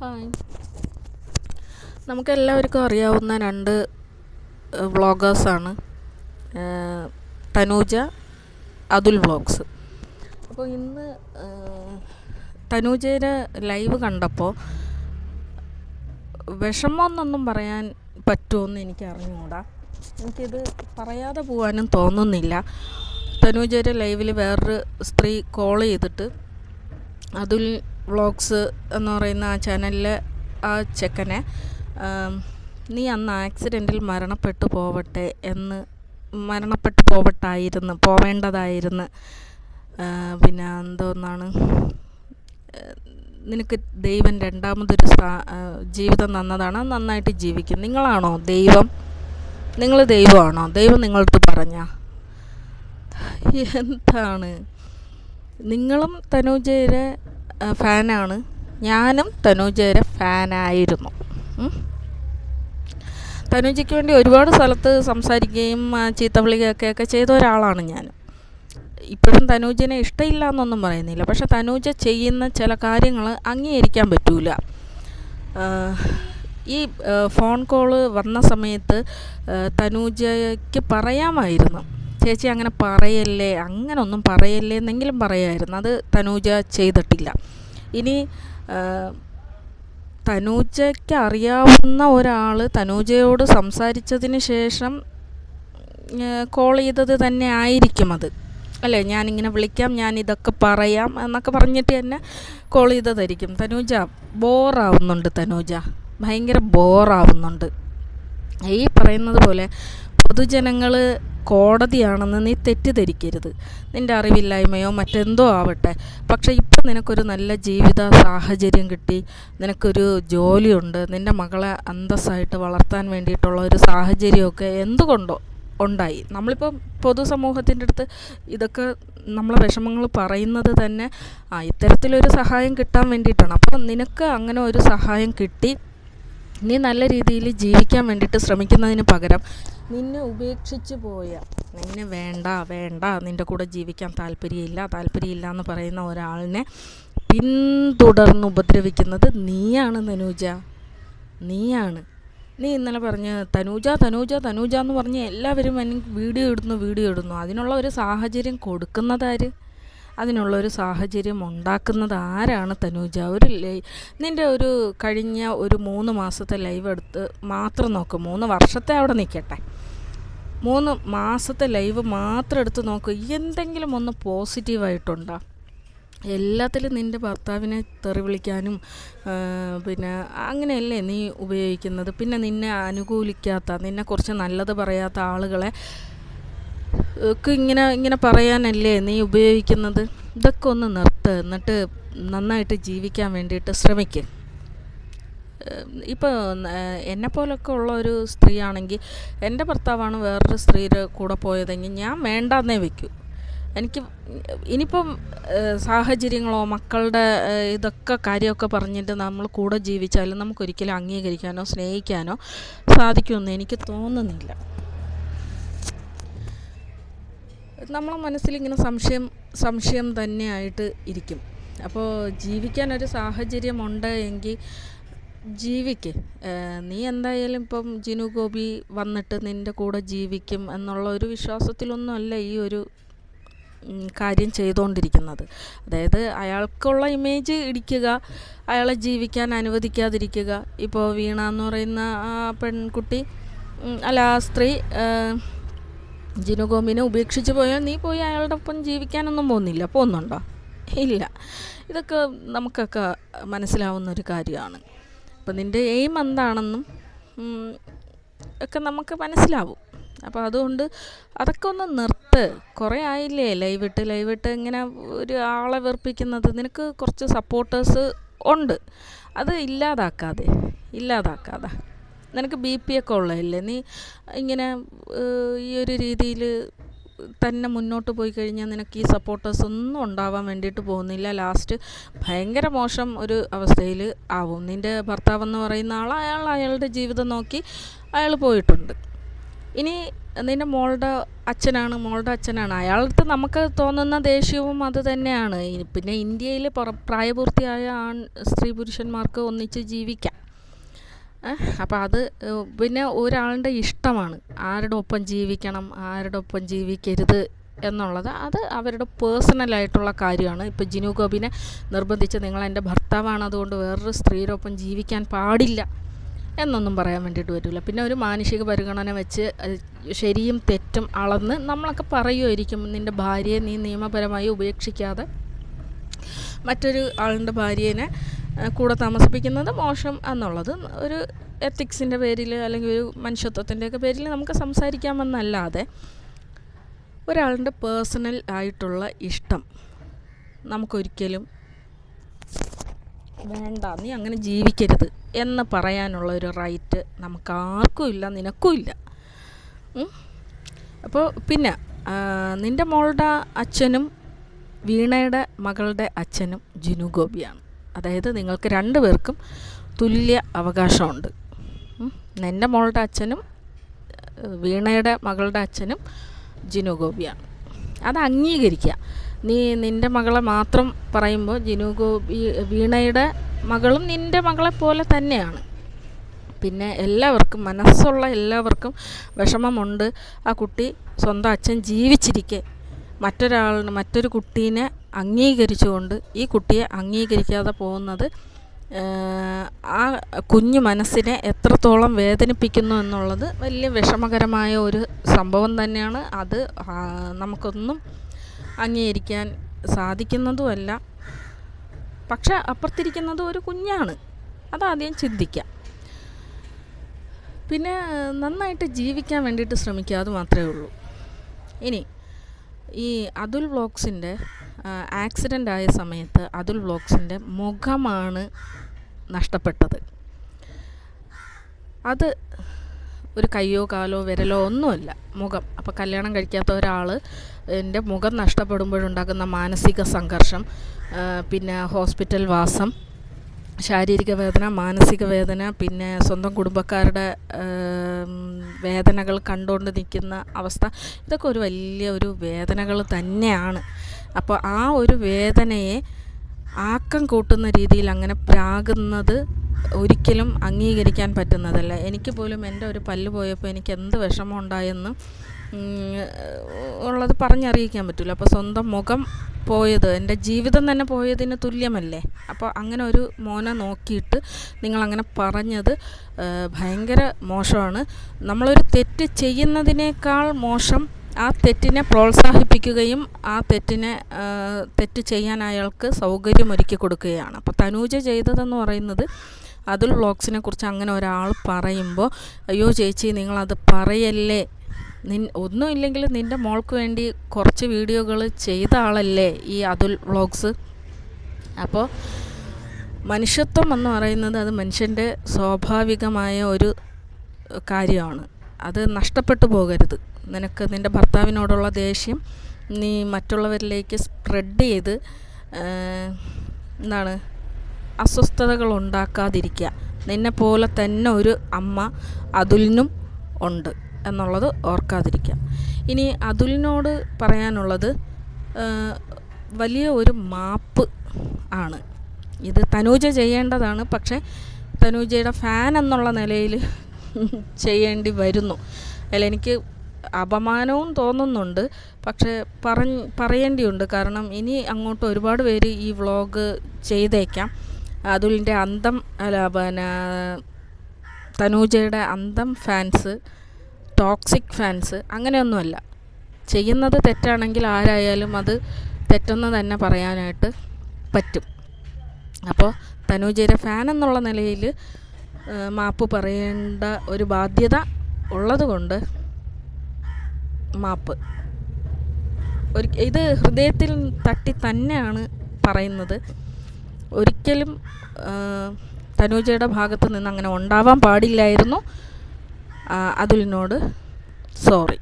Hi. നമുക്കെല്ലാവർക്കും അറിയാവുന്ന രണ്ട് വ്ളോഗേഴ്സാണ് തനൂജ, അതുൽ വ്ളോഗ്സ്. അപ്പോൾ ഇന്ന് തനൂജയുടെ ലൈവ് കണ്ടപ്പോൾ വിഷമമെന്നൊന്നും പറയാൻ പറ്റുമെന്ന് എനിക്ക് അറിഞ്ഞുകൂടാ. എനിക്കിത് പറയാതെ പോകാനും തോന്നുന്നില്ല. തനൂജയുടെ ലൈവിൽ വേറൊരു സ്ത്രീ കോൾ ചെയ്തിട്ട് അതുൽ വ്ളോഗ്സ് എന്ന് പറയുന്ന ആ ചാനലിലെ ആ ചെക്കനെ നീ അന്ന് ആക്സിഡൻറ്റിൽ മരണപ്പെട്ടു പോവേണ്ടതായിരുന്നു, പിന്നെ എന്തോന്നാണ്, നിനക്ക് ദൈവം രണ്ടാമതൊരു ജീവിതം തന്നതാണ്, നന്നായിട്ട് ജീവിക്കും, നിങ്ങളാണോ ദൈവം, നിങ്ങൾ ദൈവമാണോ, ദൈവം നിങ്ങളടുത്ത് പറഞ്ഞ എന്താണ്? നിങ്ങളും തനൂജയുടെ ഫാനാണ്, ഞാനും തനൂജയുടെ ഫാനായിരുന്നു. തനൂജയ്ക്ക് വേണ്ടി ഒരുപാട് സ്ഥലത്ത് സംസാരിക്കുകയും ചീത്ത വിളിക്കുകയൊക്കെ ചെയ്ത ഒരാളാണ് ഞാൻ. ഇപ്പോഴും തനൂജനെ ഇഷ്ടമില്ല എന്നൊന്നും പറയുന്നില്ല, പക്ഷെ തനൂജ ചെയ്യുന്ന ചില കാര്യങ്ങൾ അംഗീകരിക്കാൻ പറ്റൂല. ഈ ഫോൺ കോള് വന്ന സമയത്ത് തനൂജയ്ക്ക് പറയാമായിരുന്നു, ചേച്ചി അങ്ങനെ പറയല്ലേ, അങ്ങനൊന്നും പറയല്ലേ എന്നെങ്കിലും പറയാമായിരുന്നു. അത് തനൂജ ചെയ്തിട്ടില്ല. ഇനി തനൂജയ്ക്ക് അറിയാവുന്ന ഒരാൾ തനൂജയോട് സംസാരിച്ചതിന് ശേഷം കോൾ ചെയ്തത് തന്നെ ആയിരിക്കും അത്, അല്ലേ? ഞാനിങ്ങനെ വിളിക്കാം, ഞാനിതൊക്കെ പറയാം എന്നൊക്കെ പറഞ്ഞിട്ട് തന്നെ കോൾ ചെയ്തതായിരിക്കും. തനൂജ ബോറാവുന്നുണ്ട്, തനൂജ ഭയങ്കര ബോറാവുന്നുണ്ട്. ഈ പറയുന്നത് പോലെ പൊതുജനങ്ങൾ കോടതിയാണെന്ന് നീ തെറ്റിദ്ധരിക്കരുത്. നിൻ്റെ അറിവില്ലായ്മയോ മറ്റെന്തോ ആവട്ടെ, പക്ഷേ ഇപ്പം നിനക്കൊരു നല്ല ജീവിത സാഹചര്യം കിട്ടി, നിനക്കൊരു ജോലിയുണ്ട്, നിൻ്റെ മകളെ അന്തസ്സായിട്ട് വളർത്താൻ വേണ്ടിയിട്ടുള്ള ഒരു സാഹചര്യമൊക്കെ എന്തുകൊണ്ടോ ഉണ്ടായി. നമ്മളിപ്പം പൊതുസമൂഹത്തിൻ്റെ അടുത്ത് ഇതൊക്കെ നമ്മളെ വിഷമങ്ങൾ പറയുന്നത് തന്നെ ഇത്തരത്തിലൊരു സഹായം കിട്ടാൻ വേണ്ടിയിട്ടാണ്. അപ്പം നിനക്ക് അങ്ങനെ ഒരു സഹായം കിട്ടി, നീ നല്ല രീതിയിൽ ജീവിക്കാൻ വേണ്ടിയിട്ട് ശ്രമിക്കുന്നതിന് പകരം നിന്നെ ഉപേക്ഷിച്ച് പോയ, നിന്നെ വേണ്ട, നിൻ്റെ കൂടെ ജീവിക്കാൻ താല്പര്യമില്ല എന്ന് പറയുന്ന ഒരാളിനെ പിന്തുടർന്ന് ഉപദ്രവിക്കുന്നത് നീയാണ് തനൂജ, നീയാണ്. നീ ഇന്നലെ പറഞ്ഞ് തനൂജ എന്ന് പറഞ്ഞ് എല്ലാവരും എനിക്ക് വീഡിയോ ഇടുന്നു. അതിനുള്ള ഒരു സാഹചര്യം കൊടുക്കുന്നതാര്? അതിനുള്ളൊരു സാഹചര്യം ഉണ്ടാക്കുന്നത് ആരാണ് തനൂജ? നിൻ്റെ ഒരു കഴിഞ്ഞ ഒരു 3 മാസത്തെ ലൈവ് എടുത്ത് മാത്രം നോക്ക്. 3 വർഷത്തെ അവിടെ നിൽക്കട്ടെ, 3 മാസത്തെ ലൈവ് മാത്രം എടുത്ത് നോക്ക്. എന്തെങ്കിലും ഒന്ന് പോസിറ്റീവായിട്ടുണ്ടോ? എല്ലാത്തിലും നിൻ്റെ ഭർത്താവിനെ തെറി വിളിക്കാനും പിന്നെ അങ്ങനെയല്ലേ നീ ഉപയോഗിക്കുന്നത്. പിന്നെ നിന്നെ അനുകൂലിക്കാത്ത, നിന്നെക്കുറിച്ച് നല്ലത് പറയാത്ത ആളുകളെ ഇങ്ങനെ പറയാനല്ലേ നീ ഉപയോഗിക്കുന്നത്? ഇതൊക്കെ ഒന്ന് നിർത്ത്, എന്നിട്ട് നന്നായിട്ട് ജീവിക്കാൻ വേണ്ടിയിട്ട് ശ്രമിക്കുക. ഇപ്പോൾ എന്നെപ്പോലൊക്കെ ഉള്ള ഒരു സ്ത്രീ ആണെങ്കിൽ, എൻ്റെ ഭർത്താവാണ് വേറൊരു സ്ത്രീയുടെ കൂടെ പോയതെങ്കിൽ ഞാൻ വേണ്ടാന്നേ വയ്ക്കൂ. എനിക്ക് ഇനിയിപ്പം സാഹചര്യങ്ങളോ മക്കളുടെ ഇതൊക്കെ കാര്യമൊക്കെ പറഞ്ഞിട്ട് നമ്മൾ കൂടെ ജീവിച്ചാലും നമുക്കൊരിക്കലും അംഗീകരിക്കാനോ സ്നേഹിക്കാനോ സാധിക്കുമെന്ന് എനിക്ക് തോന്നുന്നില്ല. നമ്മളെ മനസ്സിലിങ്ങനെ സംശയം തന്നെയായിട്ട് ഇരിക്കും. അപ്പോൾ ജീവിക്കാനൊരു സാഹചര്യമുണ്ട് എങ്കിൽ ജീവിക്ക്. നീ എന്തായാലും ഇപ്പം ജിനു ഗോപി വന്നിട്ട് നിൻ്റെ കൂടെ ജീവിക്കും എന്നുള്ള ഒരു വിശ്വാസത്തിലൊന്നുമല്ല ഈ ഒരു കാര്യം ചെയ്തുകൊണ്ടിരിക്കുന്നത്. അതായത് അയാൾക്കുള്ള ഇമേജ് ഇടിക്കുക, അയാളെ ജീവിക്കാൻ അനുവദിക്കാതിരിക്കുക. ഇപ്പോൾ വീണ എന്ന് പറയുന്ന ആ പെൺകുട്ടി, അല്ല ആ സ്ത്രീ ജിനു ഗോപിനെ ഉപേക്ഷിച്ച് പോയാൽ നീ പോയി അയാളുടെ ഒപ്പം ജീവിക്കാനൊന്നും പോകുന്നുണ്ടോ? ഇല്ല. ഇതൊക്കെ നമുക്കൊക്കെ മനസ്സിലാവുന്നൊരു കാര്യമാണ്. അപ്പം നിൻ്റെ എയിം എന്താണെന്നും ഒക്കെ നമുക്ക് മനസ്സിലാവും. അപ്പോൾ അതുകൊണ്ട് അതൊക്കെ ഒന്ന് നിർത്ത്. കുറേ ആയില്ലേ ലൈവിട്ട് ഇങ്ങനെ ഒരു ആളെ വെറുപ്പിക്കുന്നത്. നിനക്ക് കുറച്ച് സപ്പോർട്ടേഴ്സ് ഉണ്ട്, അത് ഇല്ലാതാക്കാതെ നിനക്ക് BP ഒക്കെ ഉള്ളതല്ലേ, നീ ഇങ്ങനെ ഈ ഒരു രീതിയിൽ തന്നെ മുന്നോട്ട് പോയി കഴിഞ്ഞാൽ നിനക്ക് ഈ സപ്പോർട്ടേഴ്സ് ഒന്നും ഉണ്ടാവാൻ വേണ്ടിയിട്ട് പോകുന്നില്ല. ലാസ്റ്റ് ഭയങ്കര മോശം ഒരു അവസ്ഥയിൽ ആവും. നിൻ്റെ ഭർത്താവെന്ന് പറയുന്ന അയാളുടെ ജീവിതം നോക്കി അയാൾ പോയിട്ടുണ്ട്. ഇനി നിൻ്റെ മോളുടെ അച്ഛനാണ് അയാളടുത്ത് നമുക്ക് തോന്നുന്ന ദേഷ്യവും അത് തന്നെയാണ്. പിന്നെ ഇന്ത്യയിൽ പ്രായപൂർത്തിയായ സ്ത്രീ പുരുഷന്മാർക്ക് ഒന്നിച്ച് ജീവിക്കാം. അപ്പോൾ അത് പിന്നെ ഒരാളുടെ ഇഷ്ടമാണ് ആരുടെ ഒപ്പം ജീവിക്കണം, ആരുടെ ഒപ്പം ജീവിക്കരുത് എന്നുള്ളത്. അത് അവരുടെ പേഴ്സണലായിട്ടുള്ള കാര്യമാണ്. ഇപ്പോൾ ജിനു ഗോപിനെ നിർബന്ധിച്ച് നിങ്ങൾ എൻ്റെ ഭർത്താവാണ്, അതുകൊണ്ട് വേറൊരു സ്ത്രീയുടെ ഒപ്പം ജീവിക്കാൻ പാടില്ല എന്നൊന്നും പറയാൻ വേണ്ടിയിട്ട് പറ്റില്ല. പിന്നെ ഒരു മാനുഷിക പരിഗണന വെച്ച് ശരിയും തെറ്റും അളന്ന് നമ്മളൊക്കെ പറയുമായിരിക്കും, നിൻ്റെ ഭാര്യയെ നീ നിയമപരമായി ഉപേക്ഷിക്കാതെ മറ്റൊരു ആളുടെ ഭാര്യേനെ കൂടെ താമസിപ്പിക്കുന്നത് മോശം എന്നുള്ളത് ഒരു എത്തിക്സിൻ്റെ പേരിൽ അല്ലെങ്കിൽ ഒരു മനുഷ്യത്വത്തിൻ്റെയൊക്കെ പേരിൽ നമുക്ക് സംസാരിക്കാമെന്നല്ലാതെ ഒരാളുടെ പേഴ്സണൽ ആയിട്ടുള്ള ഇഷ്ടം നമുക്കൊരിക്കലും വേണ്ട, നീ അങ്ങനെ ജീവിക്കരുത് എന്ന് പറയാനുള്ള ഒരു റൈറ്റ് നമുക്കാർക്കും ഇല്ല, നിനക്കും ഇല്ല. അപ്പോൾ പിന്നെ നിൻ്റെ മോളുടെ അച്ഛനും വീണയുടെ മകളുടെ അച്ഛനും ജിനു ഗോപിയാണ്. അതായത് നിങ്ങൾക്ക് രണ്ടുപേർക്കും തുല്യ അവകാശമുണ്ട്. നിൻ്റെ മോളുടെ അച്ഛനും വീണയുടെ മകളുടെ അച്ഛനും ജിനു ഗോപിയാണ്. അത് അംഗീകരിക്കുക. നീ നിൻ്റെ മകളെ മാത്രം പറയുമ്പോൾ ജിനു ഗോപി വീണയുടെ മകളും നിൻ്റെ മകളെ പോലെ തന്നെയാണ്. പിന്നെ എല്ലാവർക്കും, മനസ്സുള്ള എല്ലാവർക്കും വിഷമമുണ്ട്. ആ കുട്ടി സ്വന്തം അച്ഛൻ ജീവിച്ചിരിക്കെ മറ്റൊരു കുട്ടീനെ അംഗീകരിച്ചുകൊണ്ട് ഈ കുട്ടിയെ അംഗീകരിക്കാതെ പോകുന്നത് ആ കുഞ്ഞു മനസ്സിനെ എത്രത്തോളം വേദനിപ്പിക്കുന്നു എന്നുള്ളത് വലിയ വിഷമകരമായ ഒരു സംഭവം തന്നെയാണ്. അത് നമുക്കൊന്നും അംഗീകരിക്കാൻ സാധിക്കുന്നതുമല്ല. പക്ഷെ അപ്പുറത്തിരിക്കുന്നത് ഒരു കുഞ്ഞാണ്, അതാദ്യം ചിന്തിക്കാം. പിന്നെ നന്നായിട്ട് ജീവിക്കാൻ വേണ്ടിയിട്ട് ശ്രമിക്കുക, അത് മാത്രമേ ഉള്ളൂ. ഇനി ഈ അതുൽ വ്ളോഗ്സിൻ്റെ ആക്സിഡൻ്റ് ആയ സമയത്ത് അതുൽ വ്ളോഗ്സിൻ്റെ മുഖമാണ് നഷ്ടപ്പെട്ടത്. അത് ഒരു കയ്യോ കാലോ വിരലോ ഒന്നുമല്ല, മുഖം. അപ്പോൾ കല്യാണം കഴിക്കാത്ത ഒരാൾ എൻ്റെ മുഖം നഷ്ടപ്പെടുമ്പോഴുണ്ടാകുന്ന മാനസിക സംഘർഷം, പിന്നെ ഹോസ്പിറ്റൽ വാസം, ശാരീരിക വേദന, മാനസിക വേദന, പിന്നെ സ്വന്തം കുടുംബക്കാരുടെ വേദനകൾ കണ്ടുകൊണ്ട് നിൽക്കുന്ന അവസ്ഥ, ഇതൊക്കെ ഒരു വലിയ ഒരു വേദനകൾ തന്നെയാണ്. അപ്പോൾ ആ ഒരു വേദനയെ ആക്കം കൂട്ടുന്ന രീതിയിൽ അങ്ങനെ പ്രാകുന്നത് ഒരിക്കലും അംഗീകരിക്കാൻ പറ്റുന്നതല്ല. എനിക്ക് പോലും എൻ്റെ ഒരു പല്ല് പോയപ്പോൾ എനിക്ക് എന്ത് വിഷമം ഉണ്ടായെന്ന് ഉള്ളത് പറഞ്ഞറിയിക്കാൻ പറ്റില്ല. അപ്പോൾ സ്വന്തം മുഖം പോയത് എൻ്റെ ജീവിതം തന്നെ പോയതിന് തുല്യമല്ലേ. അപ്പോൾ അങ്ങനെ ഒരു മോനെ നോക്കിയിട്ട് നിങ്ങളങ്ങനെ പറഞ്ഞത് ഭയങ്കര മോശമാണ്. നമ്മളൊരു തെറ്റ് ചെയ്യുന്നതിനേക്കാൾ മോശം ആ തെറ്റിനെ പ്രോത്സാഹിപ്പിക്കുകയും ആ തെറ്റ് ചെയ്യാൻ അയാൾക്ക് സൗകര്യമൊരുക്കി കൊടുക്കുകയാണ്. അപ്പോൾ തനൂജ ചെയ്തതെന്ന് പറയുന്നത് അതുൽ വ്ളോഗ്സിനെ കുറിച്ച് അങ്ങനെ ഒരാൾ പറയുമ്പോൾ, അയ്യോ ചേച്ചി നിങ്ങളത് പറയല്ലേ, ഒന്നുമില്ലെങ്കിൽ നിൻ്റെ മോൾക്ക് വേണ്ടി കുറച്ച് വീഡിയോകൾ ചെയ്ത ആളല്ലേ ഈ അതുൽ വ്ളോഗ്സ്. അപ്പോൾ മനുഷ്യത്വം എന്ന് പറയുന്നത് അത് മനുഷ്യൻ്റെ സ്വാഭാവികമായ ഒരു കാര്യമാണ്. അത് നഷ്ടപ്പെട്ടു പോകരുത്. നിനക്ക് നിൻ്റെ ഭർത്താവിനോടുള്ള ദേഷ്യം നീ മറ്റുള്ളവരിലേക്ക് സ്പ്രെഡ് ചെയ്ത് അസ്വസ്ഥതകൾ ഉണ്ടാക്കാതിരിക്കുക. നിന്നെപ്പോലെ തന്നെ ഒരു അമ്മ അതുലിനും ഉണ്ട് എന്നുള്ളത് ഓർക്കാതിരിക്കുക. ഇനി അതുലിനോട് പറയാനുള്ളത് വലിയ ഒരു മാപ്പ് ആണ്. ഇത് തനൂജ ചെയ്യേണ്ടതാണ്, പക്ഷേ തനൂജയുടെ ഫാൻ എന്നുള്ള നിലയിൽ ചെയ്യേണ്ടി വരുന്നു. അതിൽ എനിക്ക് അപമാനവും തോന്നുന്നുണ്ട്, പക്ഷേ പറയേണ്ടിയുണ്ട്. കാരണം ഇനി അങ്ങോട്ട് ഒരുപാട് പേര് ഈ വ്ളോഗ് ചെയ്തേക്കാം. അതുലിൻ്റെ തനൂജയുടെ അന്തം ഫാൻസ്, ടോക്സിക് ഫാൻസ് അങ്ങനെയൊന്നുമല്ല. ചെയ്യുന്നത് തെറ്റാണെങ്കിൽ ആരായാലും അത് തെറ്റെന്ന് തന്നെ പറയാനായിട്ട് പറ്റും. അപ്പോൾ തനൂജയുടെ ഫാൻ എന്നുള്ള നിലയിൽ മാപ്പ് പറയേണ്ട ഒരു ബാധ്യത ഉള്ളതുകൊണ്ട് മാപ്പ്. ഇത് ഹൃദയത്തിൽ തട്ടി തന്നെയാണ് പറയുന്നത്. ഒരിക്കലും തനൂജയുടെ ഭാഗത്ത് നിന്ന് അങ്ങനെ ഉണ്ടാവാൻ പാടില്ലായിരുന്നു. അതുലിനോട് സോറി.